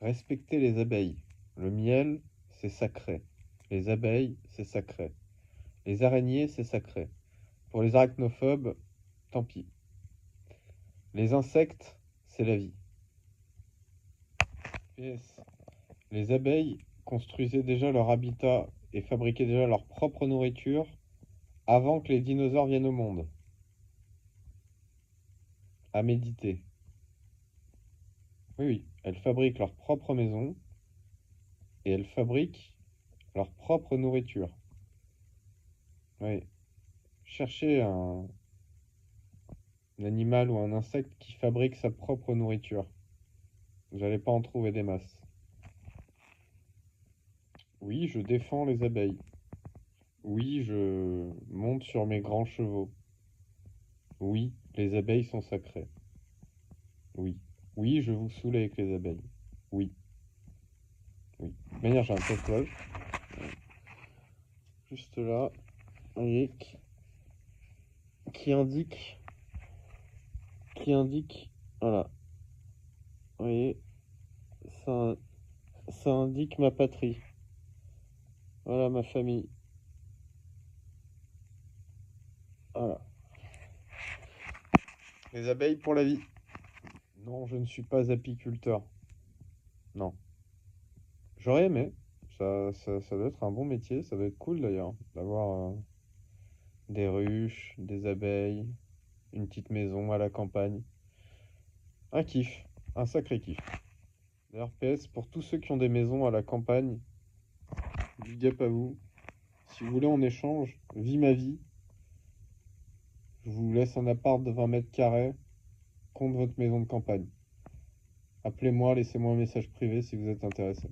Respectez les abeilles. Le miel, c'est sacré. Les abeilles, c'est sacré. Les araignées, c'est sacré. Pour les arachnophobes, tant pis. Les insectes, c'est la vie. PS. Les abeilles construisaient déjà leur habitat et fabriquaient déjà leur propre nourriture avant que les dinosaures viennent au monde. À méditer. Oui, oui, elles fabriquent leur propre maison et elles fabriquent leur propre nourriture. Oui. Cherchez un animal ou un insecte qui fabrique sa propre nourriture. Vous n'allez pas en trouver des masses. Oui, je défends les abeilles. Oui, je monte sur mes grands chevaux. Oui, les abeilles sont sacrées. Oui. Oui, je vous saoule avec les abeilles. Oui. Oui. De toute manière, j'ai un tatouage. Juste là. Vous voyez, qui indique. Qui indique. Voilà. Vous voyez, ça, ça indique ma patrie. Voilà ma famille. Voilà. Les abeilles pour la vie. Non, je ne suis pas apiculteur. Non. J'aurais aimé. Ça doit être un bon métier. Ça doit être cool d'ailleurs. D'avoir des ruches, des abeilles, une petite maison à la campagne. Un kiff. Un sacré kiff. D'ailleurs, PS, pour tous ceux qui ont des maisons à la campagne, big up à vous. Si vous voulez en échange, vie ma vie. Je vous laisse un appart de 20 mètres carrés contre votre maison de campagne. Appelez-moi, laissez-moi un message privé si vous êtes intéressé.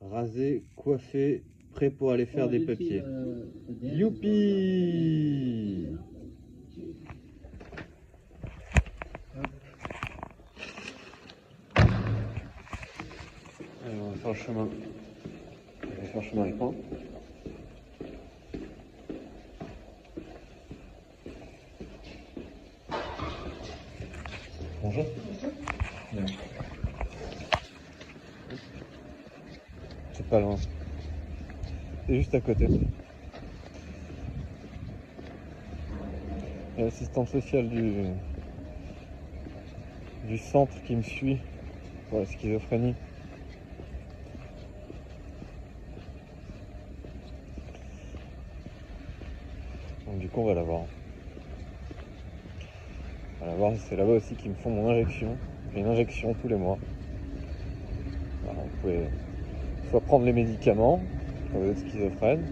Rasé, coiffé, prêt pour aller faire des papiers. Youpi! Allez, on va faire le chemin. On va faire le chemin avec moi. Bonjour. Bonjour. C'est pas loin. C'est juste à côté. Il y a l'assistante sociale du centre qui me suit pour la schizophrénie. Donc du coup on va la voir. On va la voir, c'est là-bas aussi qu'ils me font mon injection. J'ai une injection tous les mois. Alors, vous pouvez soit prendre les médicaments quand vous êtes schizophrène,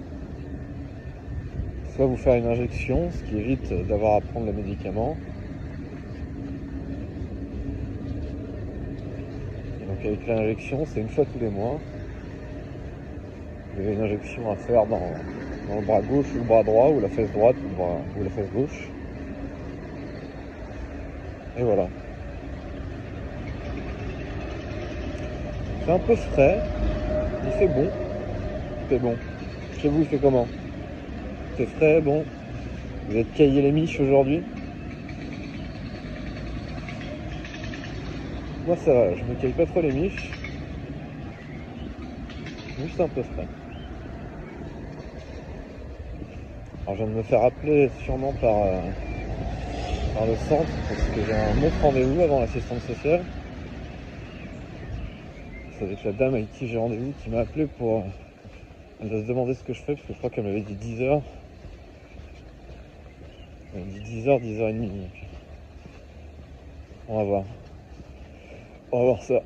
soit vous faire une injection, ce qui évite d'avoir à prendre les médicaments. Et donc avec l'injection, c'est une fois tous les mois. Vous avez une injection à faire dans le bras gauche ou le bras droit, ou la fesse droite ou la fesse gauche. Et voilà. C'est un peu frais, il fait bon. C'est bon. Chez vous, il fait comment? C'est frais, bon. Vous êtes caillé les miches aujourd'hui? Moi ça va, je me caille pas trop les miches. Juste un peu frais. Alors je viens de me faire appeler sûrement par le centre parce que j'ai un autre rendez-vous avant l'assistante sociale. C'est avec la dame avec qui j'ai rendez-vous qui m'a appelé pour... Elle va se demander ce que je fais parce que je crois qu'elle m'avait dit 10h. Elle m'a dit 10h, 10h30. Donc... On va voir. On va voir ça.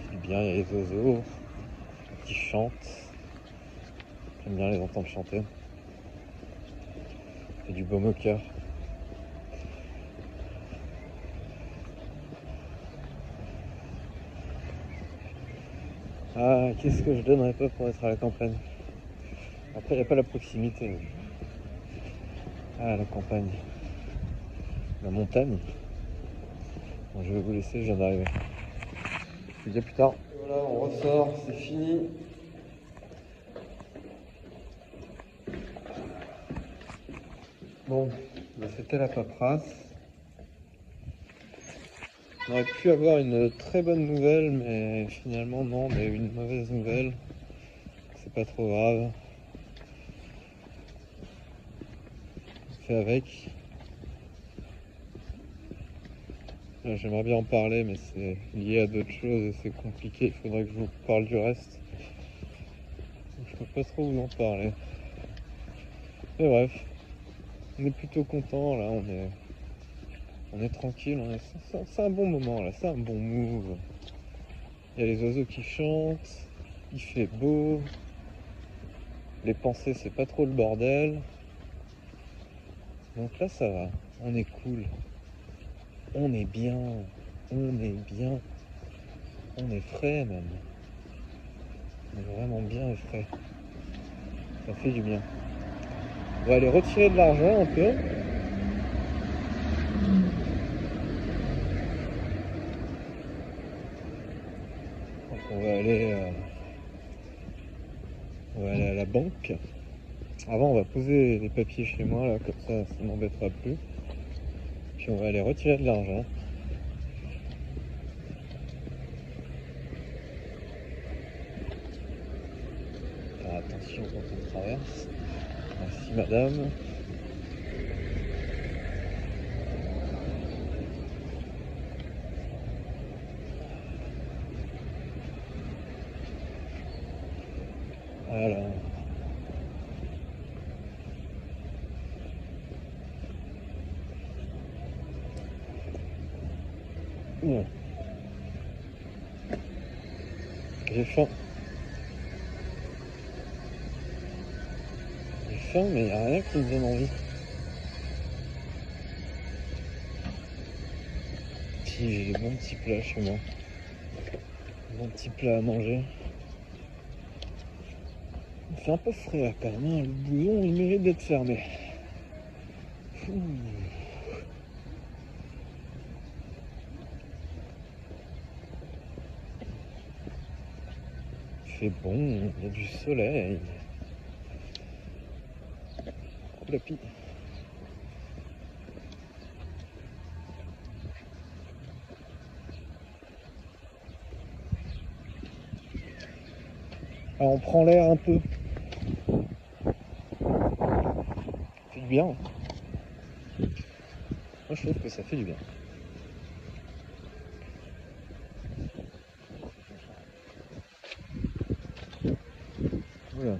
C'est bien, il y a les oiseaux qui chantent. J'aime bien les entendre chanter. C'est du baume au cœur. Ah, qu'est-ce que je donnerais pas pour être à la campagne. Après, il n'y a pas la proximité. Mais... Ah, la campagne. La montagne. Bon, je vais vous laisser, je viens d'arriver. Je vous dis à plus tard. Voilà, on ressort, c'est fini. Bon, bah, c'était la paperasse. On aurait pu avoir une très bonne nouvelle, mais finalement non, on a eu une mauvaise nouvelle. C'est pas trop grave. On fait avec. Là, j'aimerais bien en parler, mais c'est lié à d'autres choses et c'est compliqué. Il faudrait que je vous parle du reste. Donc, je peux pas trop vous en parler. Mais bref, on est plutôt content là. On est tranquille. C'est un bon moment là. C'est un bon move. Il y a les oiseaux qui chantent. Il fait beau. Les pensées, c'est pas trop le bordel. Donc là, ça va. On est cool. On est bien. On est bien. On est frais même. On est vraiment bien et frais. Ça fait du bien. On va aller retirer de l'argent un peu. Donc on va aller à la banque. Avant, on va poser les papiers chez moi, là, comme ça m'embêtera plus. Puis on va aller retirer de l'argent. Alors attention quand on traverse. Merci madame. Voilà. Ouh. J'ai faim. J'ai faim, mais il n'y a rien qui me donne envie. Si, j'ai des bons petits plats chez moi. Des bons petits plats à manger. Il fait un peu frais là quand même, hein. Le bouillon il mérite d'être fermé. Ouh. Il fait bon, il y a du soleil. La pie. Alors on prend l'air un peu. Ça fait du bien. Moi je trouve que ça fait du bien. Voilà.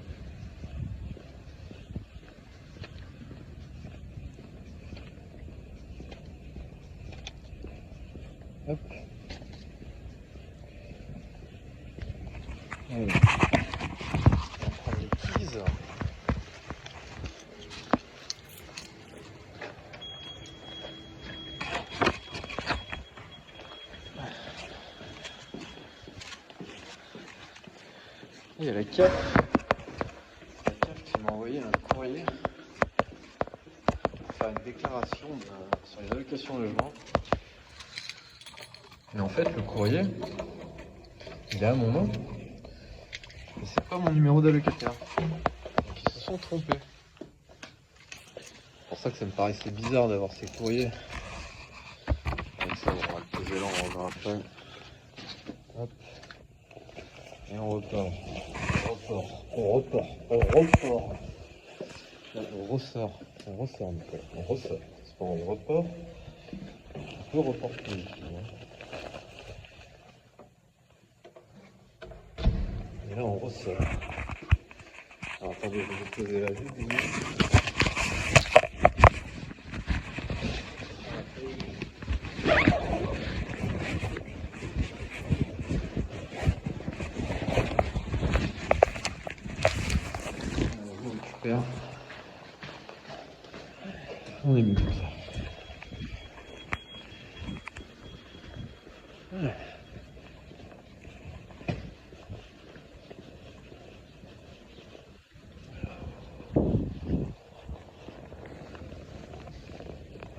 Hop. Allez. On va prendre les keys. Il y a la CAF. La CAF qui m'a envoyé un courrier pour faire une déclaration sur les allocations de logement. Et en fait, le courrier, il est à mon nom. Et c'est pas mon numéro d'allocataire. Donc ils se sont trompés. C'est pour ça que ça me paraissait bizarre d'avoir ces courriers. Avec ça, on va le poser là, on va après. Hop. Et on repart. On ressort. On ressort, Nicolas. On ressort. C'est pas on repart. On peut reporter ici. Et là, on ressort. Alors, attendez, je vais vous poser la vue. On récupère. On est mieux comme ça. Ouais.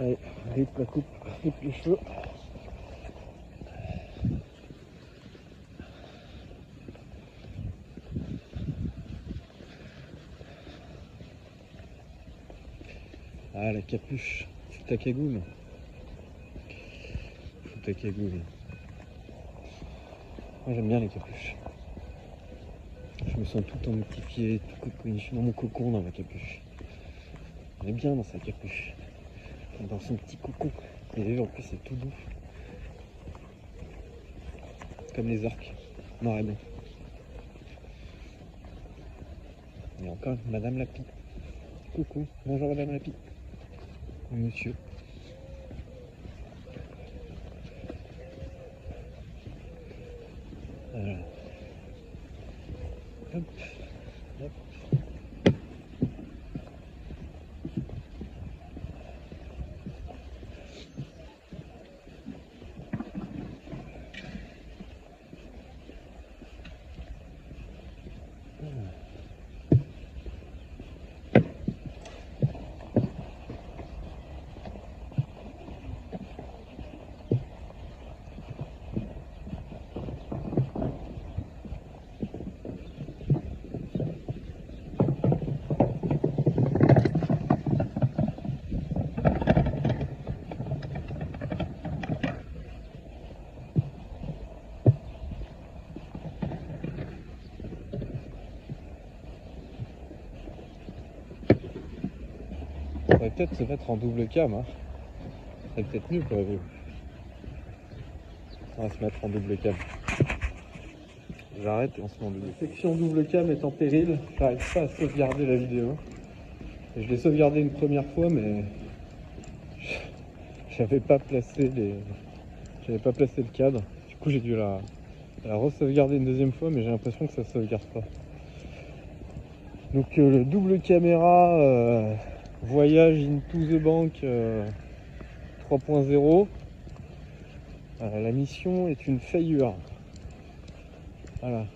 Allez, rip la coupe, rip les cheveux. Ah, la capuche. Fous ta cagoule. Fous ta cagoule. Moi, j'aime bien les capuches. Je me sens tout emmoustifié, tout cocooné. Je suis dans mon cocon dans ma capuche. On est bien dans sa capuche. Dans son petit cocon. Et en plus, c'est tout doux. Comme les orques. Noir et blanc. Et encore Madame Lapi. Coucou. Bonjour Madame Lapi. Monsieur. Voilà. Hop. Hop. On va peut-être se mettre en double cam, hein. C'est peut-être mieux pour vous. On va se mettre en double cam. J'arrête et on se met en double. La section double cam est en péril. J'arrive pas à sauvegarder la vidéo. Et je l'ai sauvegardée une première fois, mais j'avais pas placé le cadre. Du coup, j'ai dû la re-sauvegarder une deuxième fois, mais j'ai l'impression que ça sauvegarde pas. Donc le double caméra voyage into the bank 3.0. La mission est une failure. Voilà.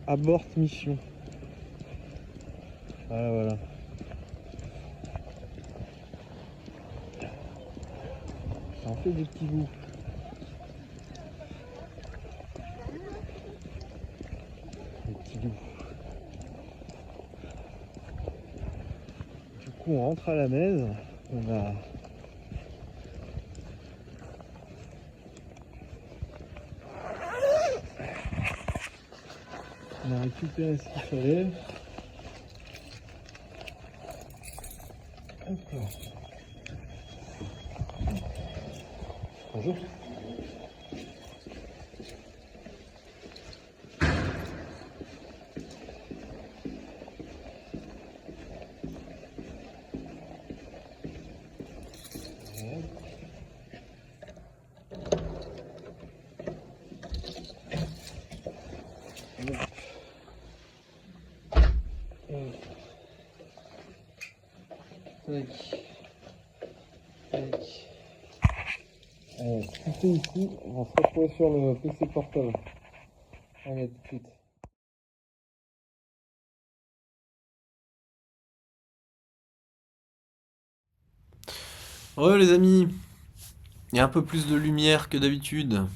Abort mission. Voilà. Ça en fait des petits bouts. Des petits bouts. Du coup, on rentre à la maison. On a récupéré ce qu'il fallait. Hop là. Bonjour. Allez, tout est ici, on va se retrouver sur le PC portable. Allez, tout de suite. Ouais les amis, il y a un peu plus de lumière que d'habitude.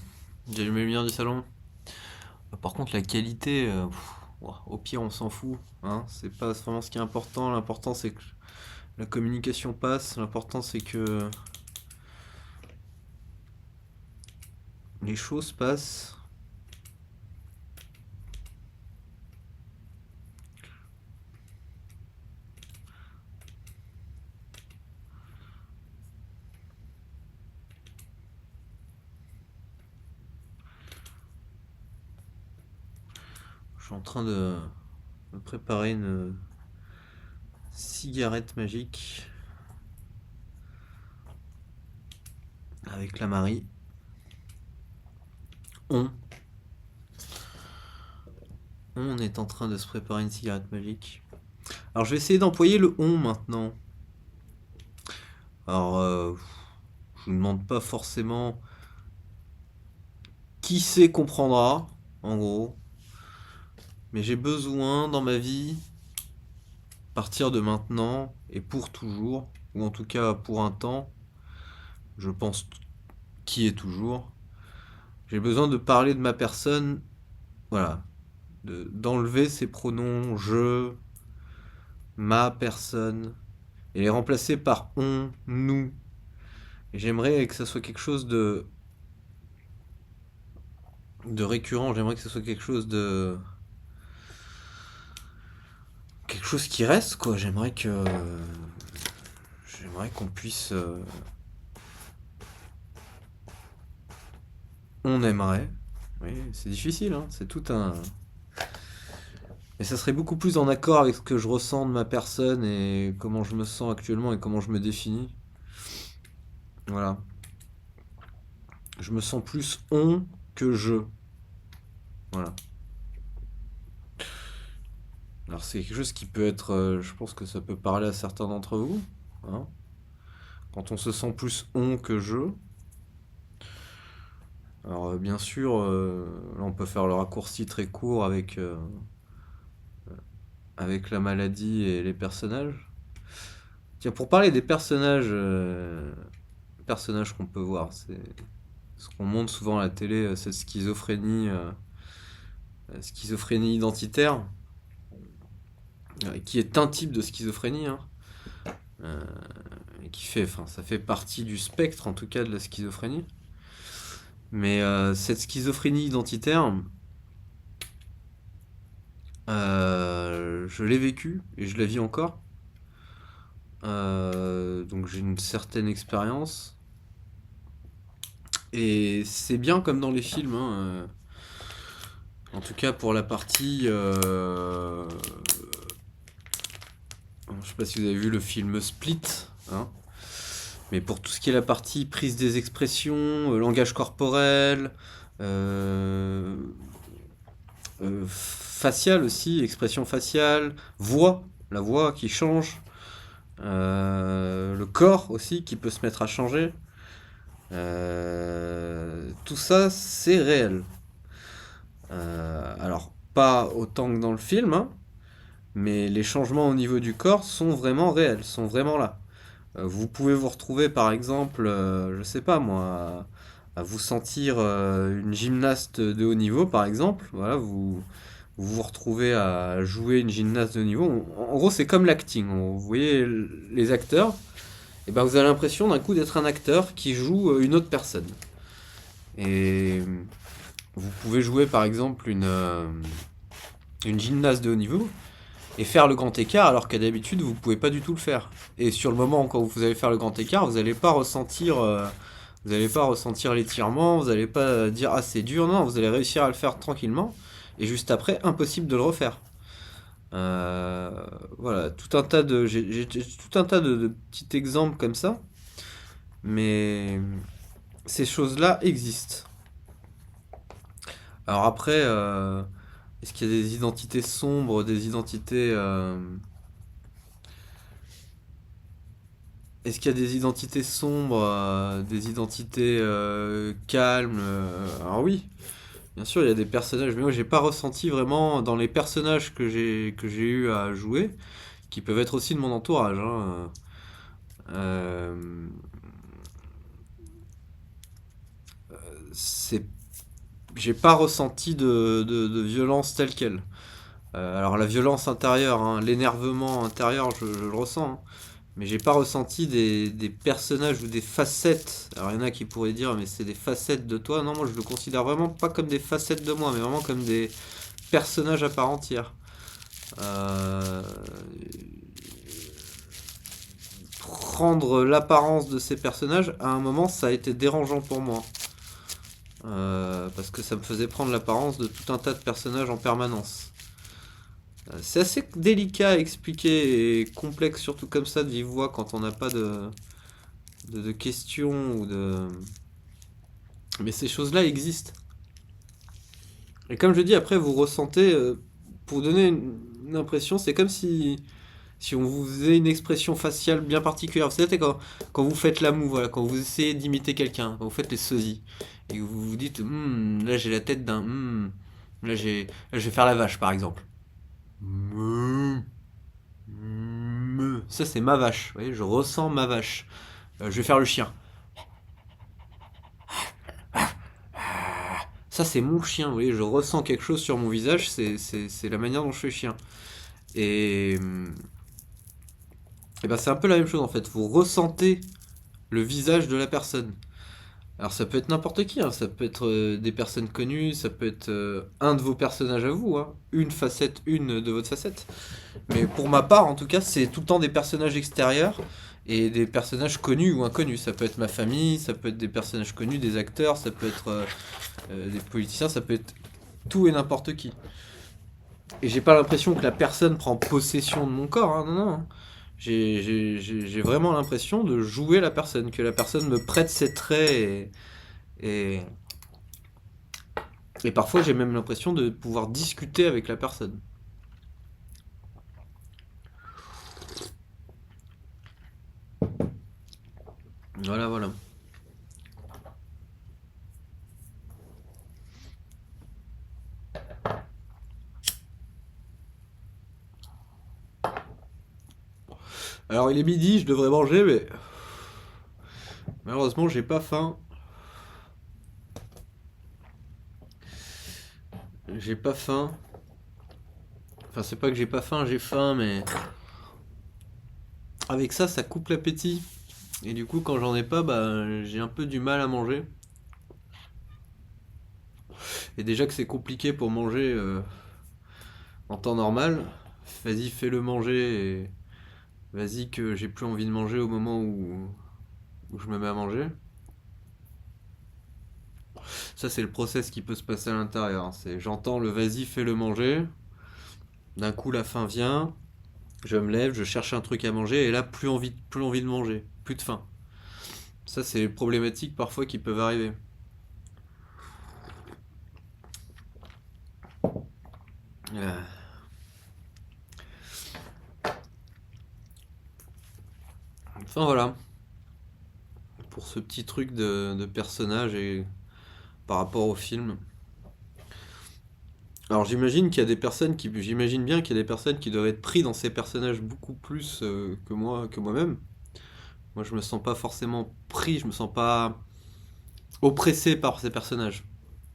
J'ai allumé la lumière du salon. Par contre la qualité, au pire on s'en fout. Hein. C'est pas vraiment ce qui est important. L'important c'est que la communication passe. L'important c'est que les choses passent. Je suis en train de me préparer une cigarette magique avec la Marie. On est en train de se préparer une cigarette magique. Alors je vais essayer d'employer le on maintenant. Alors je vous demande pas forcément qui sait comprendra, en gros. Mais j'ai besoin dans ma vie, à partir de maintenant et pour toujours, ou en tout cas pour un temps, je pense qui est toujours, j'ai besoin de parler de ma personne, voilà, d'enlever ces pronoms je, ma personne, et les remplacer par on, nous. Et j'aimerais que ça soit quelque chose de récurrent, j'aimerais que ce soit quelque chose qui reste, quoi. J'aimerais qu'on puisse on aimerait. Oui, c'est difficile, hein. C'est tout un. Mais ça serait beaucoup plus en accord avec ce que je ressens de ma personne et comment je me sens actuellement et comment je me définis. Voilà. Je me sens plus on que je. Voilà. Alors c'est quelque chose qui peut être, je pense que ça peut parler à certains d'entre vous, hein. Quand on se sent plus on que je. Alors bien sûr, là on peut faire le raccourci très court avec la maladie et les personnages. Tiens, pour parler des personnages qu'on peut voir, c'est ce qu'on montre souvent à la télé, cette schizophrénie identitaire, qui est un type de schizophrénie, hein, euh, et enfin, ça fait partie du spectre en tout cas de la schizophrénie. Mais cette schizophrénie identitaire, je l'ai vécue et je la vis encore. Donc j'ai une certaine expérience. Et c'est bien comme dans les films, hein, en tout cas pour la partie. Je sais pas si vous avez vu le film Split, hein, mais pour tout ce qui est la partie prise des expressions, langage corporel, euh, facial aussi, expression faciale, voix, la voix qui change, le corps aussi qui peut se mettre à changer. Tout ça, c'est réel. Alors, pas autant que dans le film, hein, mais les changements au niveau du corps sont vraiment réels, sont vraiment là. Vous pouvez vous retrouver, par exemple, je sais pas moi, à vous sentir une gymnaste de haut niveau, par exemple. Voilà, vous retrouvez à jouer une gymnaste de haut niveau. En gros, c'est comme l'acting. Vous voyez les acteurs, et ben vous avez l'impression d'un coup d'être un acteur qui joue une autre personne. Et vous pouvez jouer, par exemple, une gymnaste de haut niveau et faire le grand écart alors qu'à d'habitude vous pouvez pas du tout le faire. Et sur le moment quand vous allez faire le grand écart, vous allez pas ressentir l'étirement, vous allez pas dire ah c'est dur, non, vous allez réussir à le faire tranquillement et juste après impossible de le refaire. Euh, voilà, j'ai tout un tas de petits exemples comme ça, mais ces choses-là existent. Alors après, est-ce qu'il y a des identités sombres, des identités Est-ce qu'il y a des identités sombres, des identités calmes? Alors oui, bien sûr, il y a des personnages, mais moi j'ai pas ressenti vraiment dans les personnages que j'ai eu à jouer, qui peuvent être aussi de mon entourage, hein. Euh, c'est, j'ai pas ressenti de violence telle quelle. Alors la violence intérieure, hein, l'énervement intérieur, je le ressens, hein. Mais j'ai pas ressenti des personnages ou des facettes. Alors il y en a qui pourraient dire mais c'est des facettes de toi. Non, moi je le considère vraiment pas comme des facettes de moi, mais vraiment comme des personnages à part entière. Euh, Prendre l'apparence de ces personnages, à un moment ça a été dérangeant pour moi. Parce que ça me faisait prendre l'apparence de tout un tas de personnages en permanence. C'est assez délicat à expliquer et complexe surtout comme ça de vive voix quand on n'a pas de questions ou de. Mais ces choses-là existent. Et comme je dis, après, vous ressentez, pour donner une impression, c'est comme si on vous faisait une expression faciale bien particulière. Vous savez, quand vous faites la moue, voilà, quand vous essayez d'imiter quelqu'un, quand vous faites les sosies, et que vous vous dites, là j'ai la tête d'un. Là, je vais faire la vache, par exemple. Ça, c'est ma vache. Vous voyez, je ressens ma vache. Je vais faire le chien. Ça, c'est mon chien, vous voyez, je ressens quelque chose sur mon visage, c'est la manière dont je fais le chien. Et, Et ben c'est un peu la même chose en fait. Vous ressentez le visage de la personne. Alors ça peut être n'importe qui, hein. Ça peut être des personnes connues, ça peut être un de vos personnages à vous, hein. Une facette, une de votre facette. Mais pour ma part, en tout cas, c'est tout le temps des personnages extérieurs et des personnages connus ou inconnus. Ça peut être ma famille, ça peut être des personnages connus, des acteurs, ça peut être des politiciens, ça peut être tout et n'importe qui. Et j'ai pas l'impression que la personne prend possession de mon corps, hein, non, non. J'ai vraiment l'impression de jouer la personne, que la personne me prête ses traits et, et parfois j'ai même l'impression de pouvoir discuter avec la personne. Voilà, voilà. Alors il est midi, je devrais manger, mais malheureusement j'ai pas faim. J'ai pas faim. Enfin, c'est pas que j'ai pas faim, j'ai faim, mais avec ça, ça coupe l'appétit. Et du coup, quand j'en ai pas, bah, j'ai un peu du mal à manger. Et déjà que c'est compliqué pour manger en temps normal, vas-y, fais-le manger et vas-y que j'ai plus envie de manger au moment où je me mets à manger. Ça, c'est le process qui peut se passer à l'intérieur, hein. C'est j'entends le vas-y, fais-le manger. D'un coup, la faim vient. Je me lève, je cherche un truc à manger et là, plus envie de manger, plus de faim. Ça, c'est les problématiques parfois qui peuvent arriver. Euh, Enfin voilà, pour ce petit truc de personnage et par rapport au film. Alors j'imagine bien qu'il y a des personnes qui doivent être pris dans ces personnages beaucoup plus que moi, que moi-même. Moi, je me sens pas forcément pris, je me sens pas oppressé par ces personnages.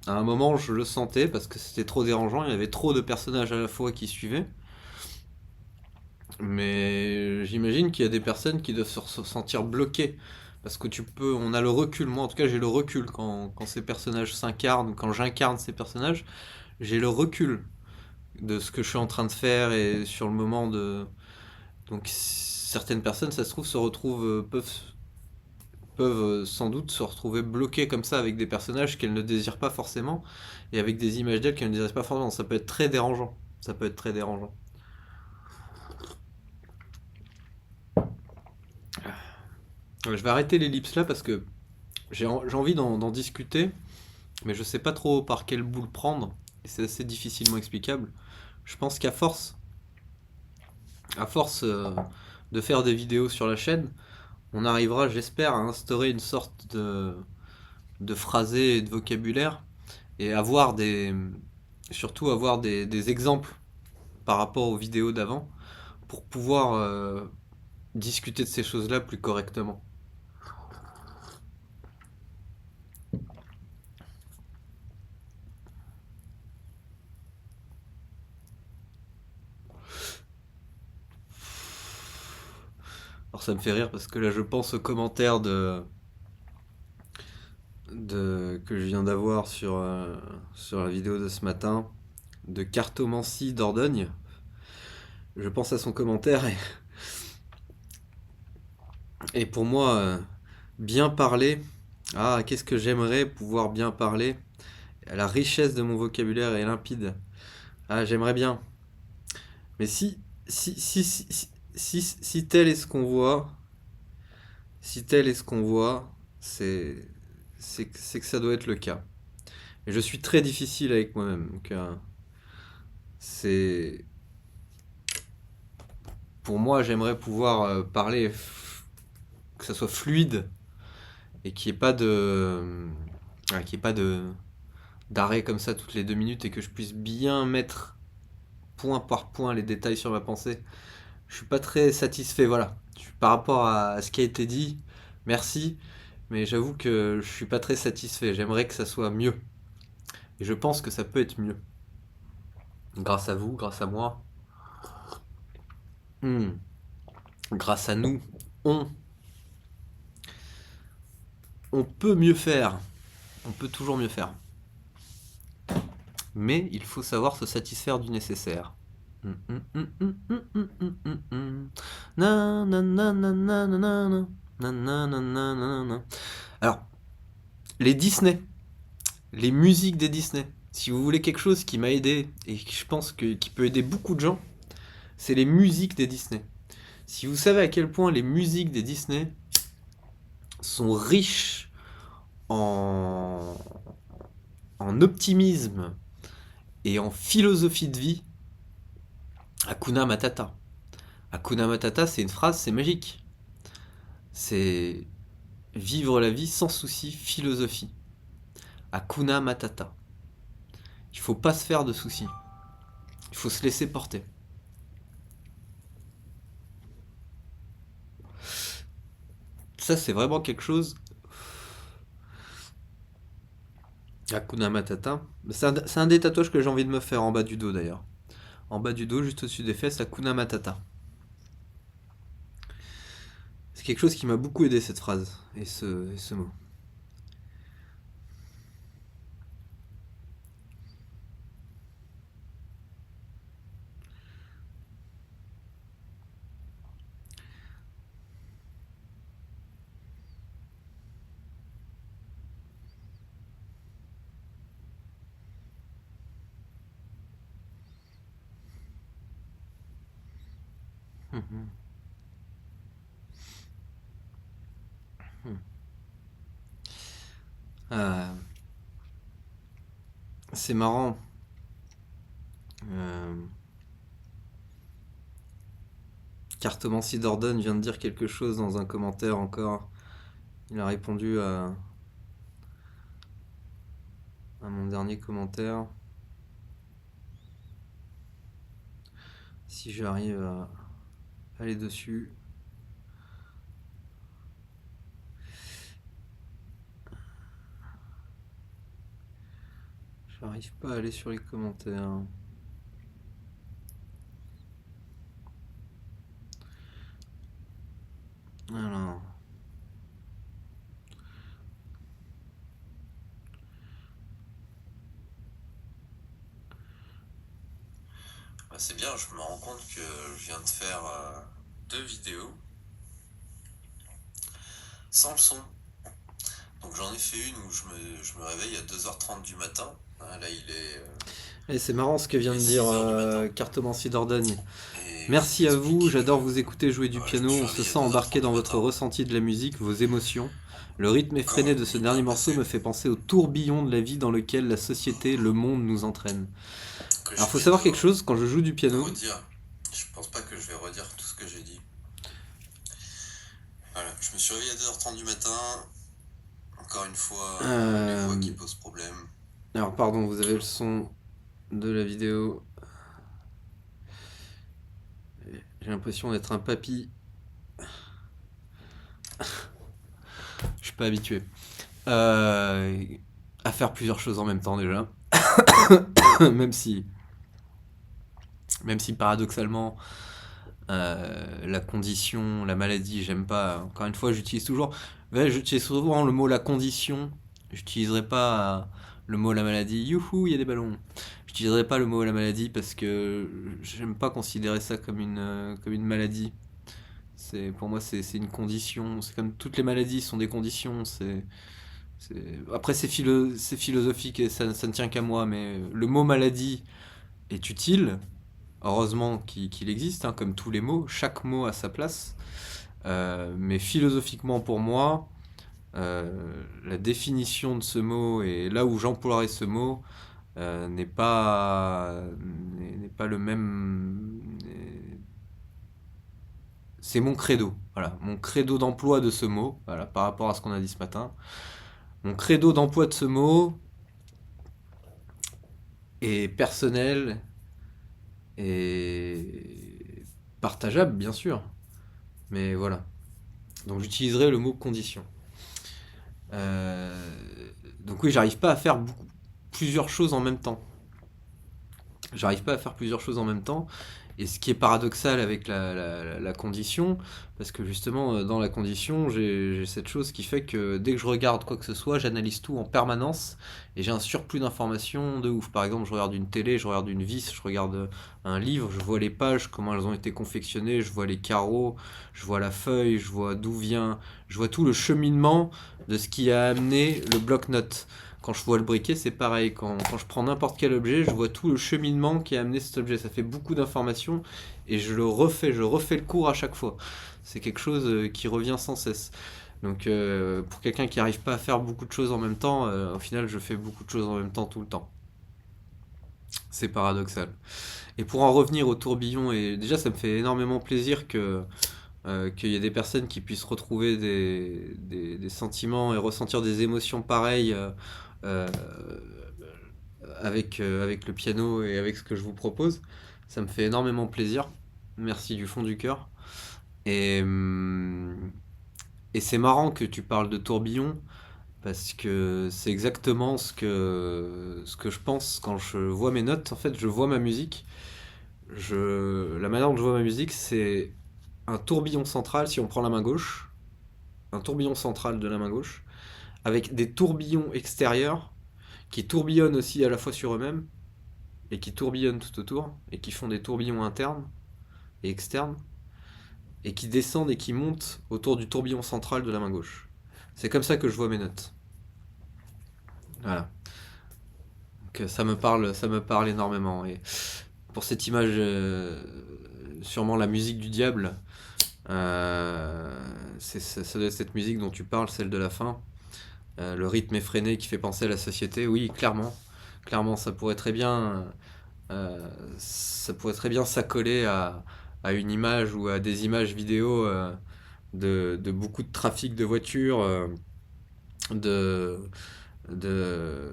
À un moment, je le sentais parce que c'était trop dérangeant, il y avait trop de personnages à la fois qui suivaient. Mais j'imagine qu'il y a des personnes qui doivent se sentir bloquées. Parce que on a le recul, moi en tout cas j'ai le recul quand ces personnages s'incarnent, quand j'incarne ces personnages, j'ai le recul de ce que je suis en train de faire et sur le moment de. Donc certaines personnes, ça se trouve, peuvent sans doute se retrouver bloquées comme ça avec des personnages qu'elles ne désirent pas forcément et avec des images d'elles qu'elles ne désirent pas forcément. Ça peut être très dérangeant. Ça peut être très dérangeant. Je vais arrêter l'ellipse là parce que j'ai envie d'en discuter, mais je sais pas trop par quel bout le prendre. Et c'est assez difficilement explicable. Je pense à force de faire des vidéos sur la chaîne, on arrivera, j'espère, à instaurer une sorte de phrasé et de vocabulaire et surtout avoir des exemples par rapport aux vidéos d'avant pour pouvoir discuter de ces choses-là plus correctement. Alors ça me fait rire parce que là je pense aux commentaires que je viens d'avoir sur la vidéo de ce matin de Cartomancie d'Ordogne. Je pense à son commentaire et pour moi, bien parler, ah, qu'est-ce que j'aimerais pouvoir bien parler. La richesse de mon vocabulaire est limpide. Ah, j'aimerais bien. Mais si tel est ce qu'on voit, si tel est ce qu'on voit, c'est que ça doit être le cas. Et je suis très difficile avec moi-même. Donc, c'est pour moi, j'aimerais pouvoir parler, que ça soit fluide et qu'il n'y ait pas qu'il y ait pas d'arrêt comme ça toutes les 2 minutes et que je puisse bien mettre point par point les détails sur ma pensée. Je suis pas très satisfait, voilà. Par rapport à ce qui a été dit, merci, mais j'avoue que je suis pas très satisfait. J'aimerais que ça soit mieux. Et je pense que ça peut être mieux. Grâce à vous, grâce à moi. Hmm. grâce à nous, on, on peut mieux faire. On peut toujours mieux faire. Mais il faut savoir se satisfaire du nécessaire. Na, na, na, na, na, na, na, na. Na, na, na, na, na, na. Alors, les Disney, les musiques des Disney. Si vous voulez quelque chose qui m'a aidé et que je pense qui peut aider beaucoup de gens, c'est les musiques des Disney. Si vous savez à quel point les musiques des Disney sont riches en, en optimisme et en philosophie de vie, Hakuna Matata. Hakuna Matata, c'est une phrase, c'est magique. C'est vivre la vie sans souci, philosophie. Hakuna Matata. Il faut pas se faire de soucis. Il faut se laisser porter. Ça, c'est vraiment quelque chose. Hakuna Matata. C'est un des tatouages que j'ai envie de me faire en bas du dos d'ailleurs. En bas du dos, juste au-dessus des fesses, Hakuna Matata. C'est quelque chose qui m'a beaucoup aidé cette phrase et ce mot. Mhm. Euh, c'est marrant. Euh, Cartomancy Dordan vient de dire quelque chose dans un commentaire encore. Il a répondu à mon dernier commentaire. Si j'arrive à aller dessus. J'arrive pas à aller sur les commentaires. Alors. Bah, c'est bien, je me rends compte que je viens de faire 2 vidéos sans le son. Donc j'en ai fait une où je me réveille à 2h30 du matin. Ah, là il est. Et c'est marrant ce que vient de dire Cartomancy Dordogne. Merci à vous, j'adore vous écouter jouer du piano, on se sent embarqué dans votre ressenti de la musique, vos émotions. Le rythme effréné de ce dernier morceau me fait penser au tourbillon de la vie dans lequel la société, le monde nous entraîne. Alors faut savoir quelque chose, quand je joue du piano... Je pense pas que je vais redire tout ce que j'ai dit. Voilà, je me suis réveillé à 2h30 du matin. Encore une fois, les voix qui posent problème. Alors pardon, vous avez le son de la vidéo. J'ai l'impression d'être un papy. Je suis pas habitué. À faire plusieurs choses en même temps déjà. même si paradoxalement la condition, la maladie, j'aime pas. Encore une fois, j'utilise souvent le mot la condition. J'utiliserai pas le mot la maladie. Youhou, il y a des ballons. J'utiliserai pas le mot la maladie parce que j'aime pas considérer ça comme une maladie. Pour moi, c'est une condition. C'est comme toutes les maladies sont des conditions. Après, c'est philosophique et ça ne tient qu'à moi. Mais le mot maladie est utile. Heureusement qu'il existe, hein, comme tous les mots. Chaque mot a sa place. Mais philosophiquement, pour moi, la définition de ce mot et là où j'emploierai ce mot n'est pas le même. C'est mon credo, voilà, mon credo d'emploi de ce mot, voilà, par rapport à ce qu'on a dit ce matin. Mon credo d'emploi de ce mot est personnel et partageable, bien sûr, mais voilà. Donc j'utiliserai le mot condition. Donc oui, j'arrive pas à faire plusieurs choses en même temps. J'arrive pas à faire plusieurs choses en même temps. Et ce qui est paradoxal avec la condition, parce que justement, dans la condition, j'ai cette chose qui fait que dès que je regarde quoi que ce soit, j'analyse tout en permanence et j'ai un surplus d'informations de ouf. Par exemple, je regarde une télé, je regarde une vis, je regarde un livre, je vois les pages, comment elles ont été confectionnées, je vois les carreaux, je vois la feuille, je vois d'où vient, je vois tout le cheminement de ce qui a amené le bloc-notes. Quand je vois le briquet, c'est pareil. Quand je prends n'importe quel objet, je vois tout le cheminement qui a amené cet objet. Ça fait beaucoup d'informations et je refais le cours à chaque fois. C'est quelque chose qui revient sans cesse. Donc pour quelqu'un qui n'arrive pas à faire beaucoup de choses en même temps, au final je fais beaucoup de choses en même temps tout le temps. C'est paradoxal. Et pour en revenir au tourbillon, et déjà ça me fait énormément plaisir qu'il y ait des personnes qui puissent retrouver des sentiments et ressentir des émotions pareilles euh, avec le piano et avec ce que je vous propose. Ça me fait énormément plaisir. Merci du fond du cœur. Et, et c'est marrant que tu parles de tourbillon parce que c'est exactement ce que je pense quand je vois mes notes. En fait, je vois ma musique. La manière dont je vois ma musique, c'est un tourbillon central si on prend la main gauche. Un tourbillon central de la main gauche. Avec des tourbillons extérieurs qui tourbillonnent aussi à la fois sur eux-mêmes et qui tourbillonnent tout autour et qui font des tourbillons internes et externes et qui descendent et qui montent autour du tourbillon central de la main gauche. C'est comme ça que je vois mes notes. Voilà. Donc ça me parle énormément. Et pour cette image, sûrement la musique du diable, ça doit être cette musique dont tu parles, celle de la fin. Le rythme effréné qui fait penser à la société. Oui, clairement. Clairement, ça pourrait très bien s'accoler à une image ou à des images vidéo de beaucoup de trafic de voitures, de, de,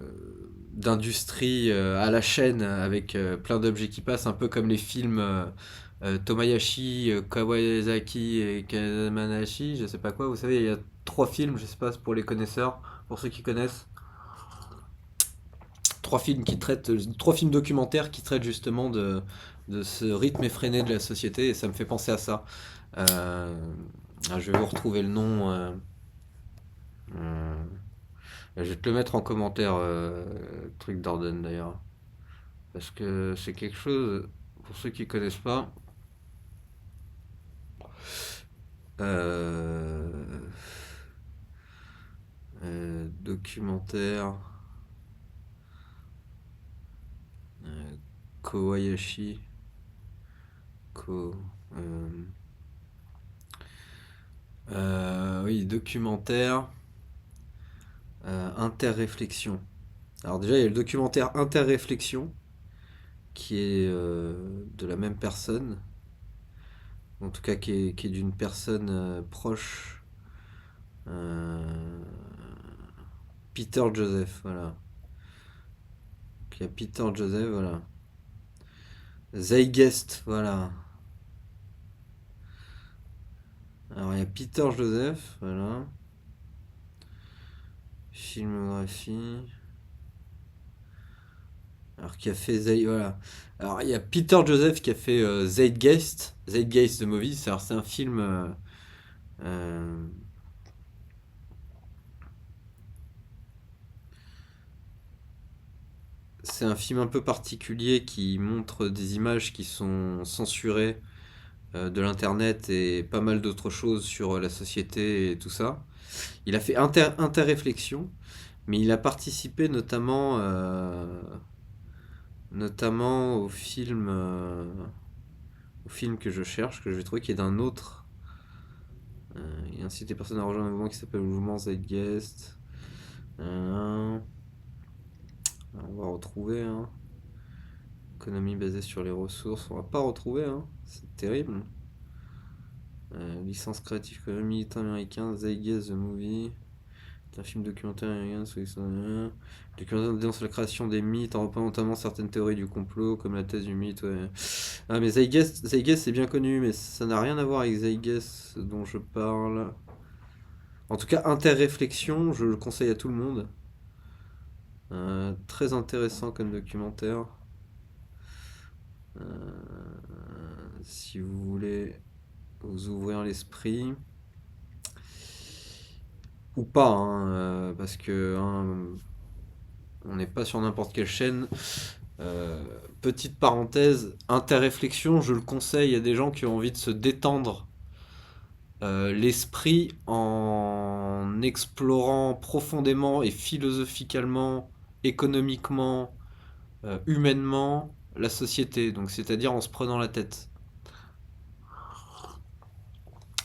d'industrie à la chaîne avec plein d'objets qui passent, un peu comme les films Tomoyashi, Kawasaki et Kazamanashi, je sais pas quoi. Vous savez, il y a trois films, je sais pas, pour les connaisseurs, pour ceux qui connaissent. Trois films documentaires qui traitent justement de ce rythme effréné de la société et ça me fait penser à ça. Euh, je vais vous retrouver le nom. Euh, je vais te le mettre en commentaire, le truc d'Orden d'ailleurs. Parce que c'est quelque chose, pour ceux qui connaissent pas, euh, documentaire, Kobayashi, Ko, euh, oui, documentaire, interréflexion. Alors déjà, il y a le documentaire Interréflexion, qui est de la même personne, en tout cas qui est d'une personne proche, euh, Peter Joseph, voilà. Donc, il y a Peter Joseph, voilà. Zeitgeist, voilà. Alors il y a Peter Joseph, voilà. Filmographie. Alors qui a fait voilà. Alors il y a Peter Joseph qui a fait Zeitgeist, Zeitgeist the Movie. Alors c'est un film. Euh, c'est un film un peu particulier qui montre des images qui sont censurées de l'internet et pas mal d'autres choses sur la société et tout ça. Il a fait Interréflexion, mais il a participé notamment au film que je cherche, que je vais trouver, qui est d'un autre. Il incite les personnes à rejoindre un mouvement qui s'appelle le mouvement Zeitgeist. Euh, on va retrouver. Hein. Économie basée sur les ressources. On va pas retrouver. Hein. C'est terrible. Licence créative militant américain. Zeitgeist the Movie. C'est un film documentaire américain sur l'histoire. Documentaire dédié sur la création des mythes, en reprenant notamment certaines théories du complot, comme la thèse du mythe. Ouais. Ah, mais Zeitgeist c'est bien connu, mais ça n'a rien à voir avec Zeitgeist dont je parle. En tout cas, Interréflexion, je le conseille à tout le monde. Très intéressant comme documentaire. si vous voulez vous ouvrir l'esprit. Ou pas, hein, parce que hein, on n'est pas sur n'importe quelle chaîne. Euh, Petite parenthèse, interréflexion, je le conseille à des gens qui ont envie de se détendre l'esprit en explorant profondément et philosophiquement, économiquement, humainement la société. Donc c'est-à-dire en se prenant la tête.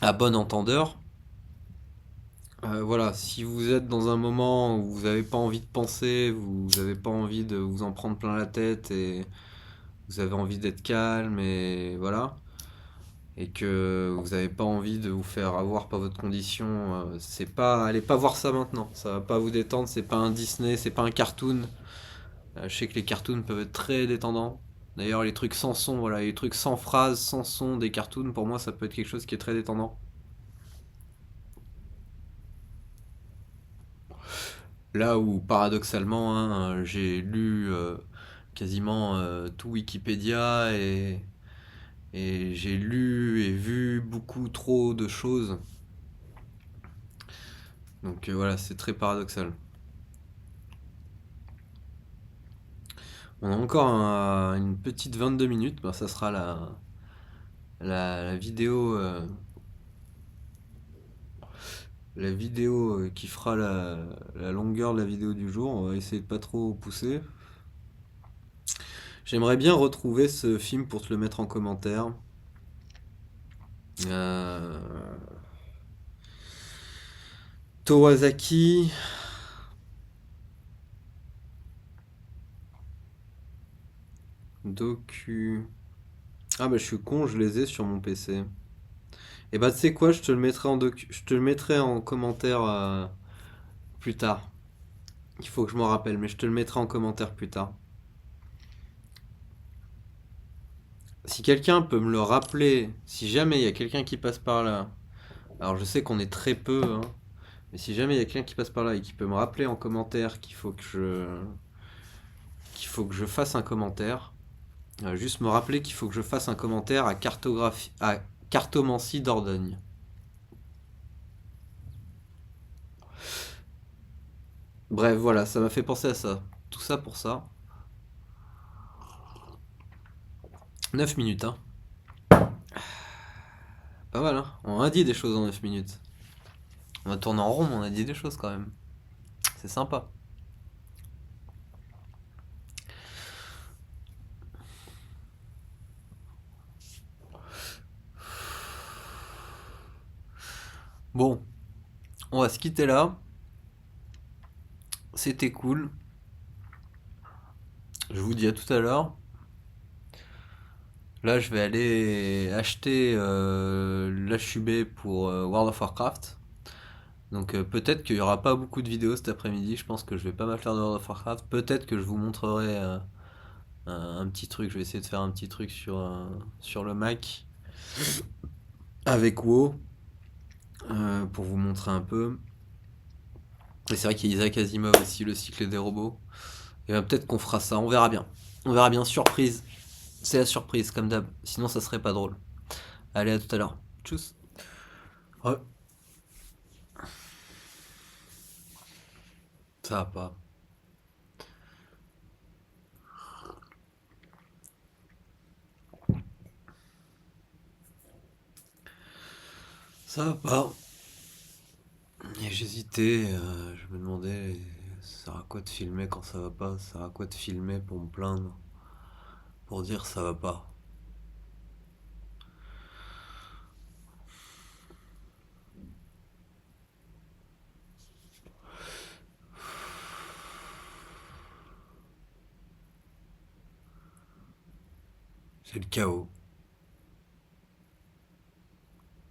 À bon entendeur, voilà, si vous êtes dans un moment où vous n'avez pas envie de penser, vous n'avez pas envie de vous en prendre plein la tête et vous avez envie d'être calme et voilà, et que vous n'avez pas envie de vous faire avoir par votre condition, c'est pas, allez pas voir ça maintenant, ça va pas vous détendre, c'est pas un Disney, c'est pas un cartoon. Je sais que les cartoons peuvent être très détendants. D'ailleurs, les trucs sans son, voilà, les trucs sans phrase, sans son des cartoons, pour moi, ça peut être quelque chose qui est très détendant. Là où, paradoxalement, hein, j'ai lu quasiment tout Wikipédia et j'ai lu et vu beaucoup trop de choses. Donc voilà, c'est très paradoxal. On a encore une petite 22 minutes, ben, ça sera la vidéo, qui fera la longueur de la vidéo du jour. On va essayer de pas trop pousser. J'aimerais bien retrouver ce film pour te le mettre en commentaire. Euh, Kawasaki, docu. Ah bah je suis con, je les ai sur mon PC. Et bah tu sais quoi, je te le mettrai en commentaire plus tard. Il faut que je m'en rappelle, mais je te le mettrai en commentaire plus tard. Si quelqu'un peut me le rappeler, si jamais il y a quelqu'un qui passe par là, alors je sais qu'on est très peu, hein, mais si jamais il y a quelqu'un qui passe par là et qui peut me rappeler en commentaire qu'il faut que je fasse un commentaire, juste me rappeler qu'il faut que je fasse un commentaire à Cartomancie Dordogne. Bref, voilà, ça m'a fait penser à ça. Tout ça pour ça. 9 minutes, hein. Pas mal, hein. On a dit des choses en 9 minutes. On a tourné en rond, mais on a dit des choses quand même. C'est sympa. Bon, on va se quitter là. C'était cool. Je vous dis à tout à l'heure. Là, je vais aller acheter l'HUB pour World of Warcraft. Donc peut-être qu'il n'y aura pas beaucoup de vidéos cet après-midi. Je pense que je vais pas mal faire de World of Warcraft. Peut-être que je vous montrerai un petit truc. Je vais essayer de faire un petit truc sur le Mac avec WoW pour vous montrer un peu. Et c'est vrai qu'il y a Isaac Asimov aussi, le cycle des robots. Et peut-être qu'on fera ça. On verra bien. On verra bien. Surprise. C'est la surprise, comme d'hab. Sinon, ça serait pas drôle. Allez, à tout à l'heure. Tchuss. Ouais, ça va pas. Ça va pas. Et j'hésitais, je me demandais, ça sert à quoi de filmer quand ça va pas? Ça sert à quoi de filmer pour me plaindre? Pour dire ça va pas? C'est le chaos.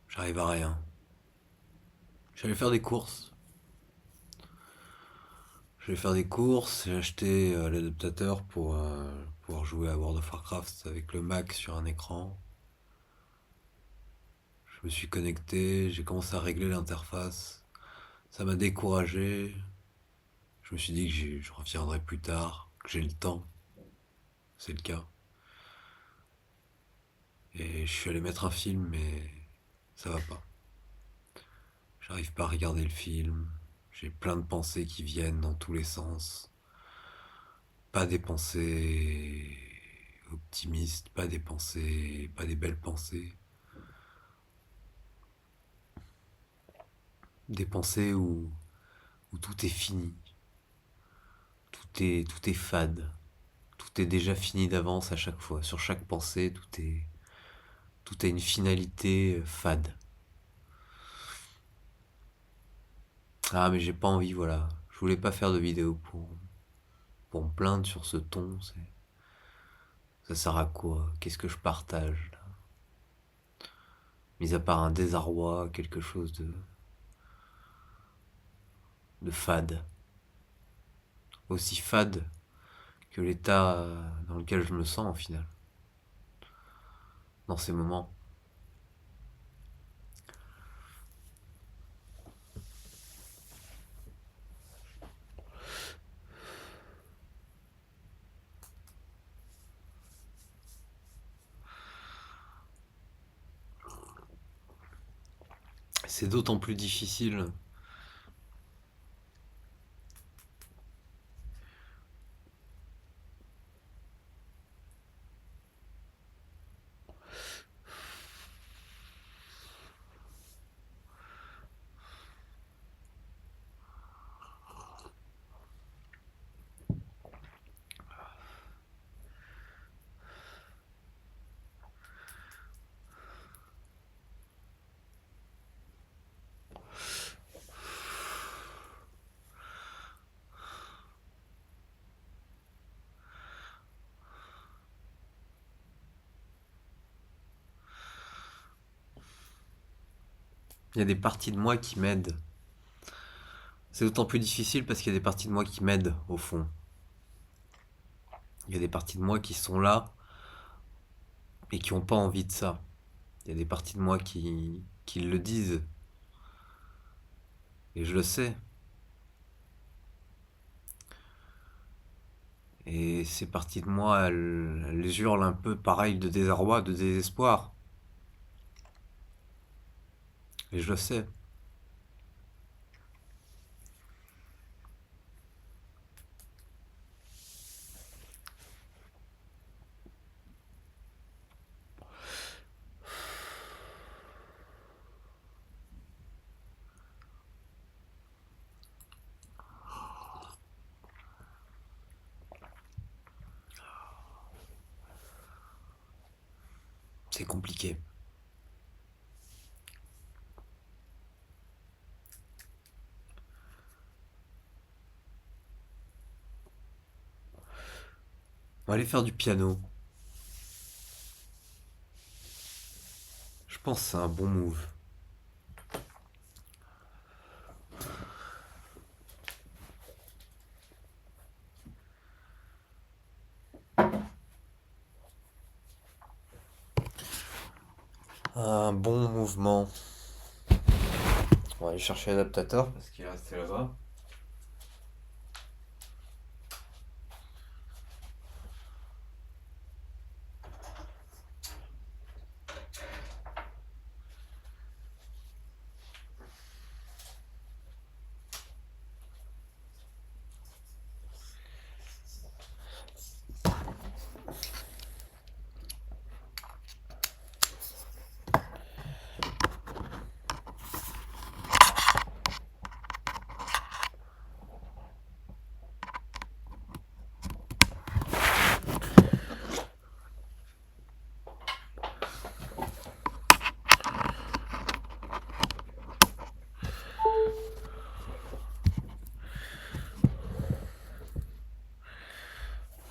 J'arrive à rien. J'allais faire des courses. Je vais faire des courses, j'ai acheté l'adaptateur pour pouvoir jouer à World of Warcraft avec le Mac sur un écran. Je me suis connecté, j'ai commencé à régler l'interface. Ça m'a découragé. Je me suis dit que je reviendrai plus tard, que j'ai le temps. C'est le cas. Et je suis allé mettre un film, mais ça va pas. J'arrive pas à regarder le film. J'ai plein de pensées qui viennent dans tous les sens. Pas des pensées optimistes, pas des belles pensées. Des pensées où tout est fini. Tout est fade. Tout est déjà fini d'avance à chaque fois. Sur chaque pensée, tout a une finalité fade. Ah, mais j'ai pas envie, voilà. Je voulais pas faire de vidéo pour me plaindre sur ce ton. Ça sert à quoi? Qu'est-ce que je partage là? Mis à part un désarroi, quelque chose de fade. Aussi fade que l'état dans lequel je me sens au final. Dans ces moments. C'est d'autant plus difficile. Il y a des parties de moi qui m'aident. C'est d'autant plus difficile parce qu'il y a des parties de moi qui m'aident au fond. Il y a des parties de moi qui sont là et qui n'ont pas envie de ça. Il y a des parties de moi qui le disent. Et je le sais. Et ces parties de moi, elles hurlent un peu pareil de désarroi, de désespoir. Et je le sais. C'est compliqué. On va aller faire du piano. Je pense que c'est un bon move. Un bon mouvement. On va aller chercher l'adaptateur parce qu'il est resté là-bas.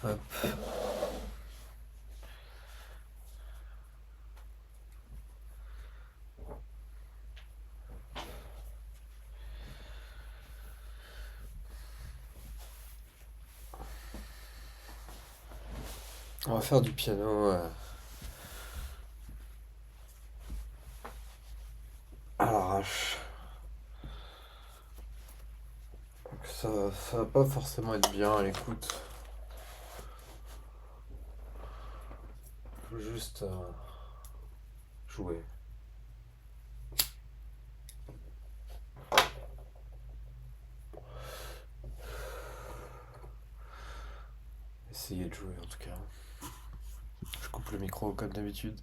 Hop. On va faire du piano à l'arrache. Ça va pas forcément être bien à l'écoute. Faut juste jouer. Essayez de jouer en tout cas. Je coupe le micro comme d'habitude.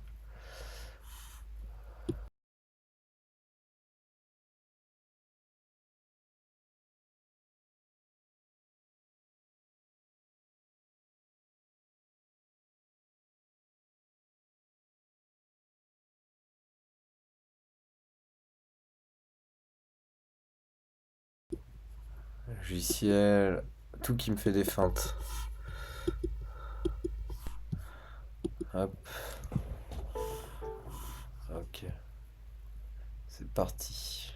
Logiciel, tout qui me fait des feintes. Hop, ok, c'est parti.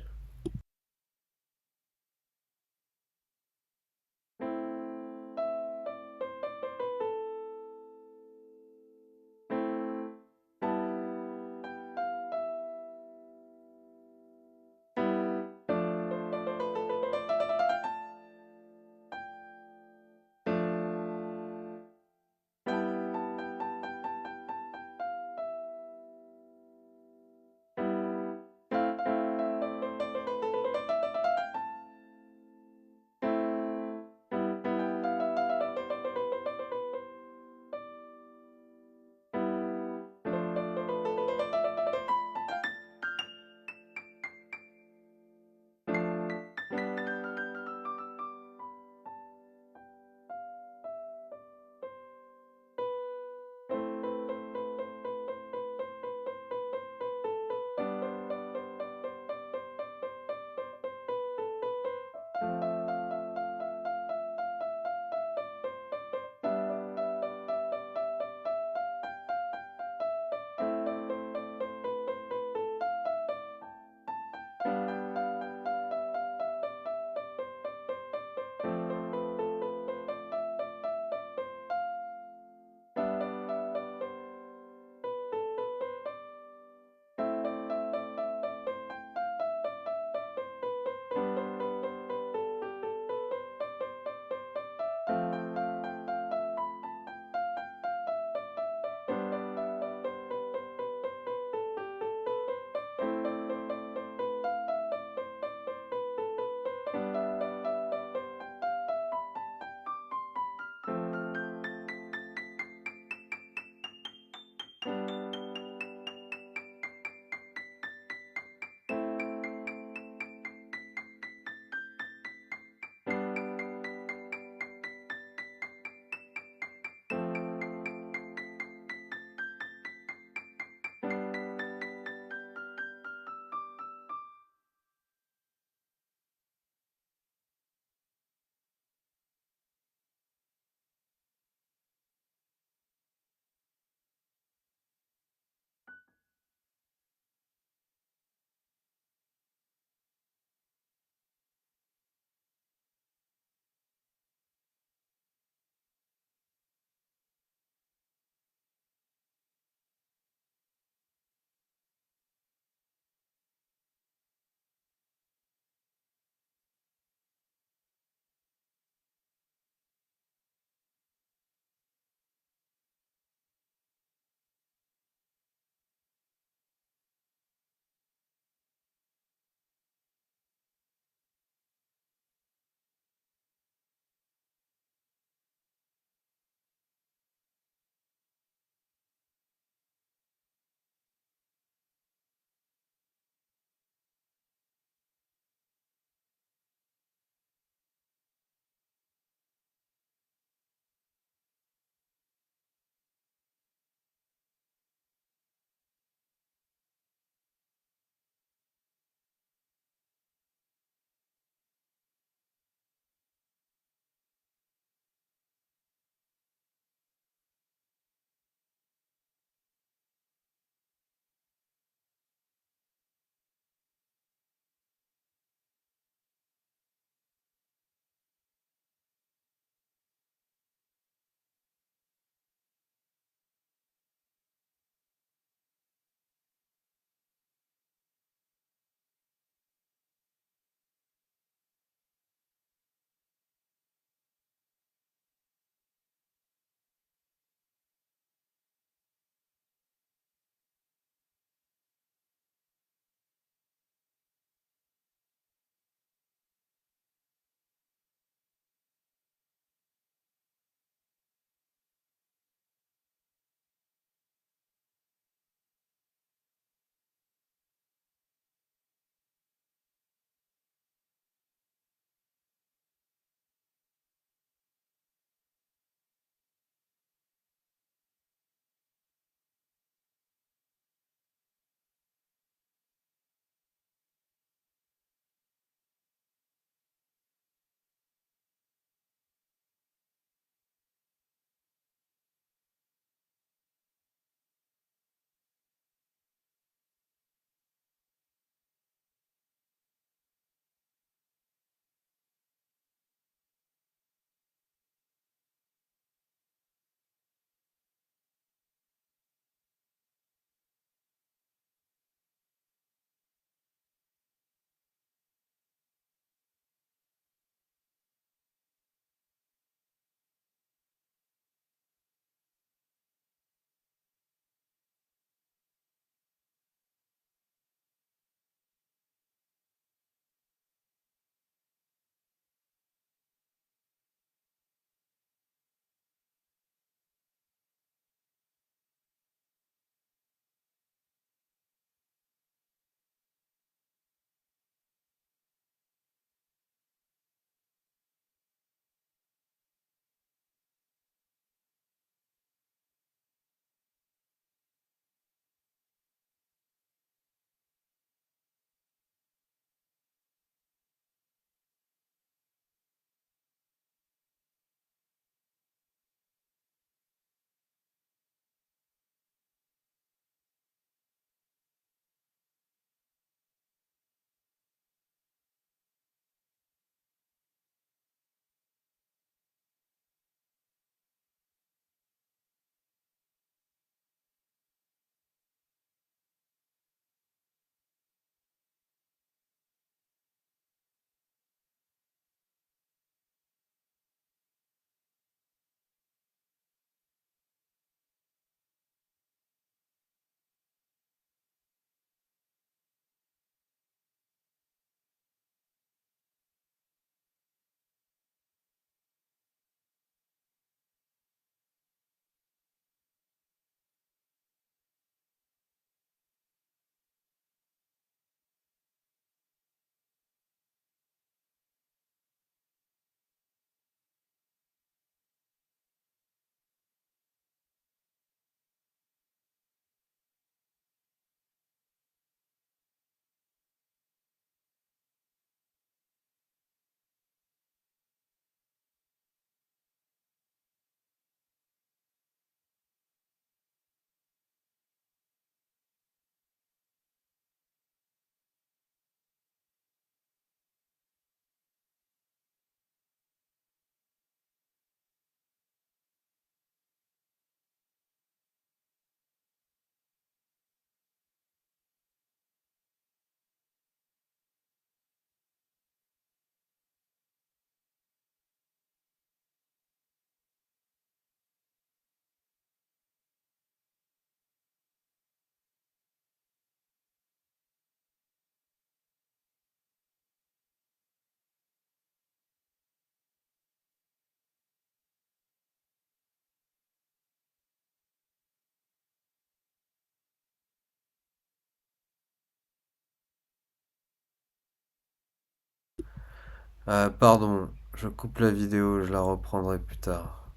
Pardon, je coupe la vidéo, je la reprendrai plus tard.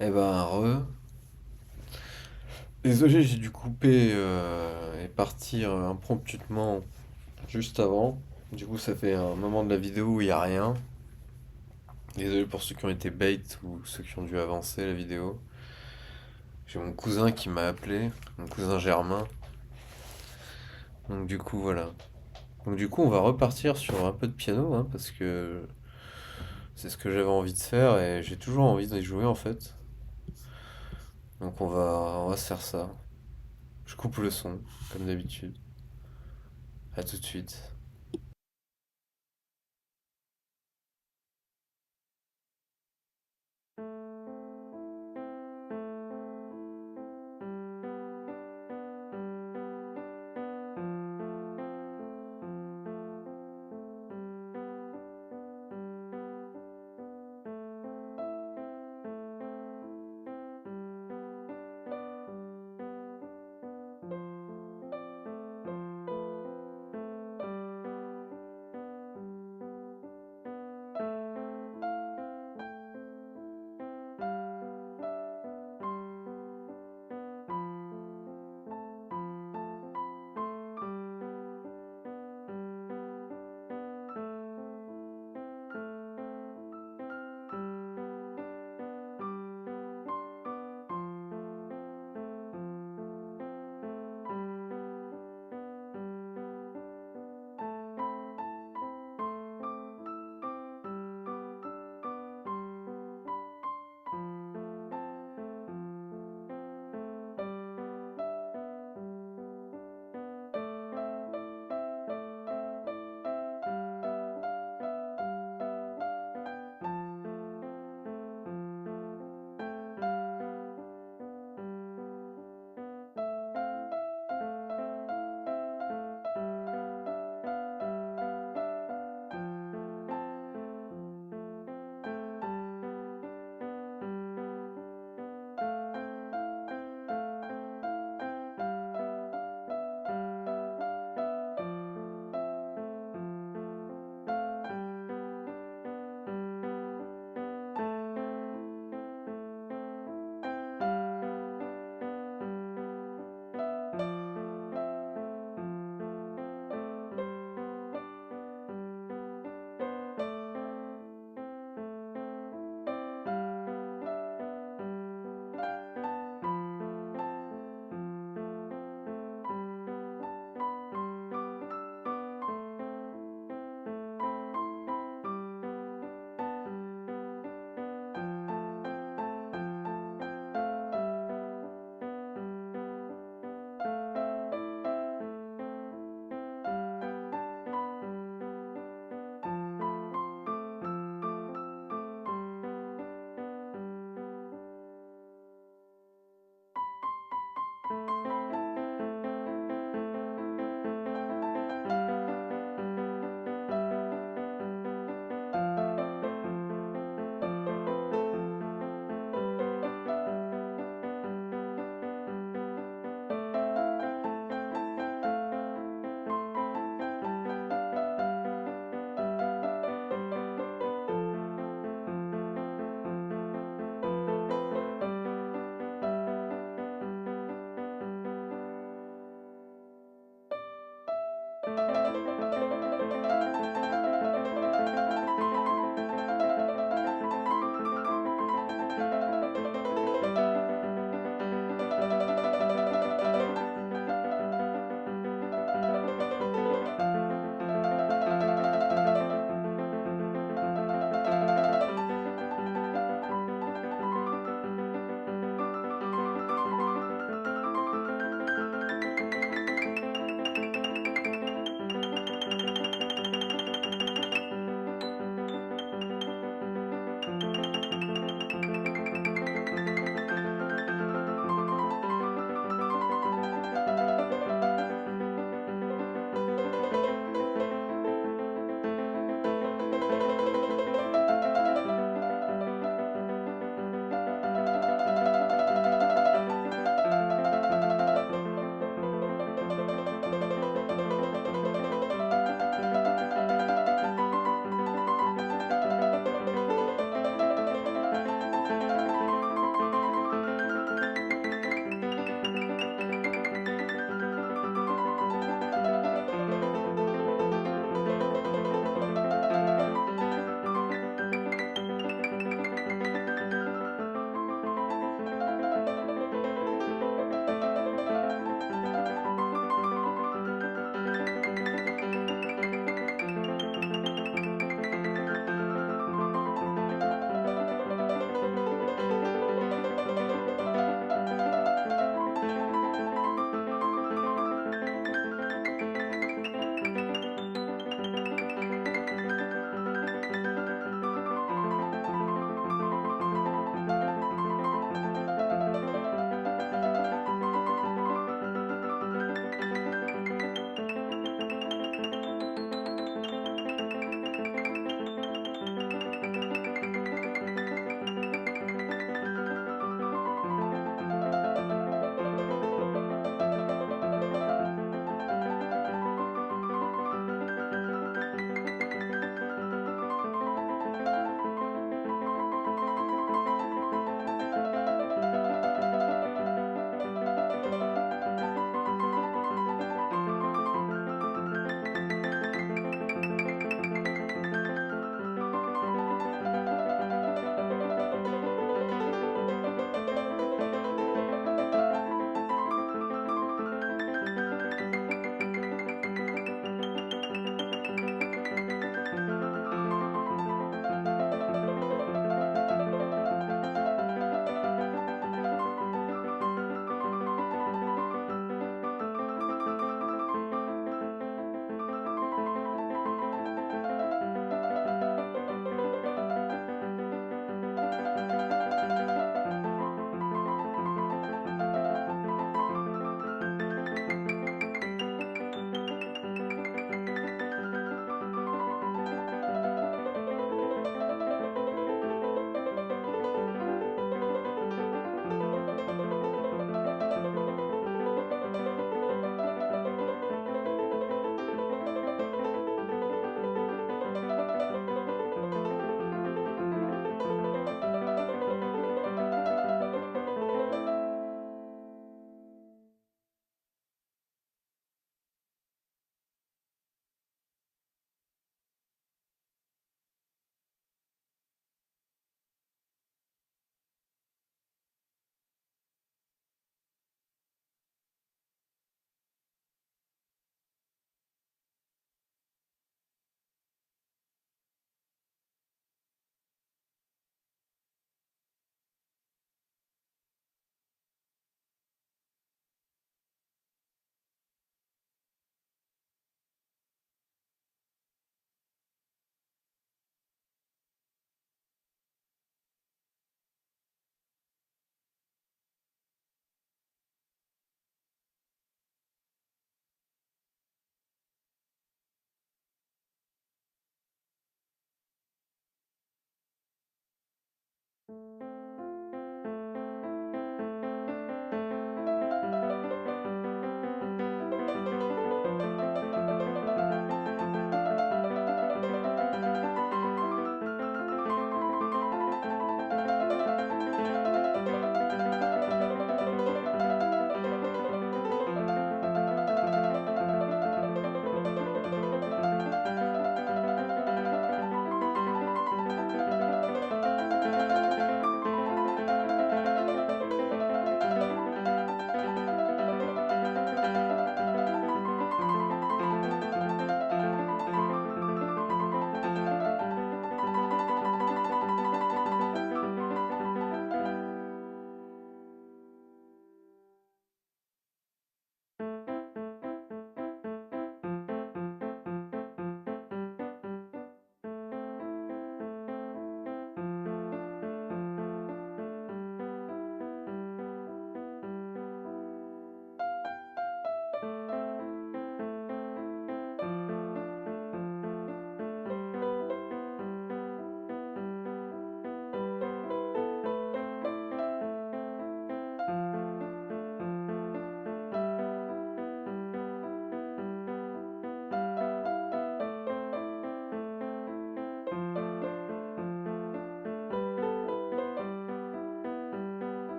Eh ben, Désolé, j'ai dû couper et partir impromptument juste avant. Du coup, ça fait un moment de la vidéo où il n'y a rien. Désolé pour ceux qui ont été bait ou ceux qui ont dû avancer la vidéo. J'ai mon cousin qui m'a appelé, mon cousin Germain. Donc du coup, voilà. Donc du coup, on va repartir sur un peu de piano, hein, parce que c'est ce que j'avais envie de faire et j'ai toujours envie d'y jouer en fait. Donc on va se faire ça. Je coupe le son, comme d'habitude. À tout de suite.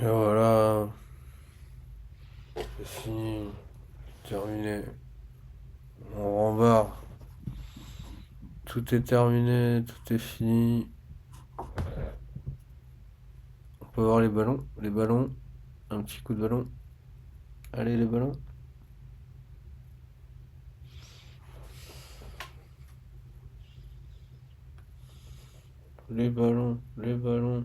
Et voilà, c'est fini, terminé. On rembarre. Tout est terminé, tout est fini. On peut voir les ballons. Les ballons. Un petit coup de ballon. Allez les ballons. Les ballons. Les ballons.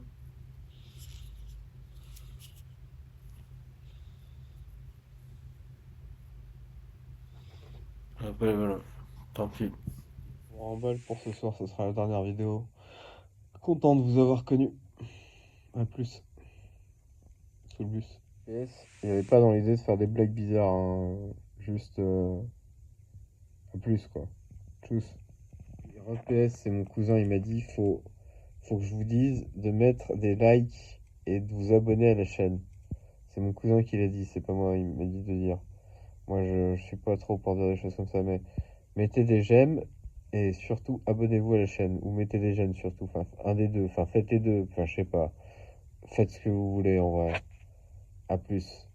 Ah, pas les ballons. Tant pis. On remballe pour ce soir, ce sera la dernière vidéo. Content de vous avoir connu. À plus. Sous le bus. PS, il n'y avait pas dans l'idée de faire des blagues bizarres, hein. Juste à plus quoi. Tchuss. PS, c'est mon cousin, il m'a dit faut que je vous dise de mettre des likes et de vous abonner à la chaîne. C'est mon cousin qui l'a dit, c'est pas moi, il m'a dit de dire. Moi je suis pas trop pour dire des choses comme ça, mais mettez des j'aime et surtout abonnez-vous à la chaîne. Ou mettez des j'aime surtout, enfin un des deux, enfin faites les deux, enfin je sais pas. Faites ce que vous voulez en vrai. À plus.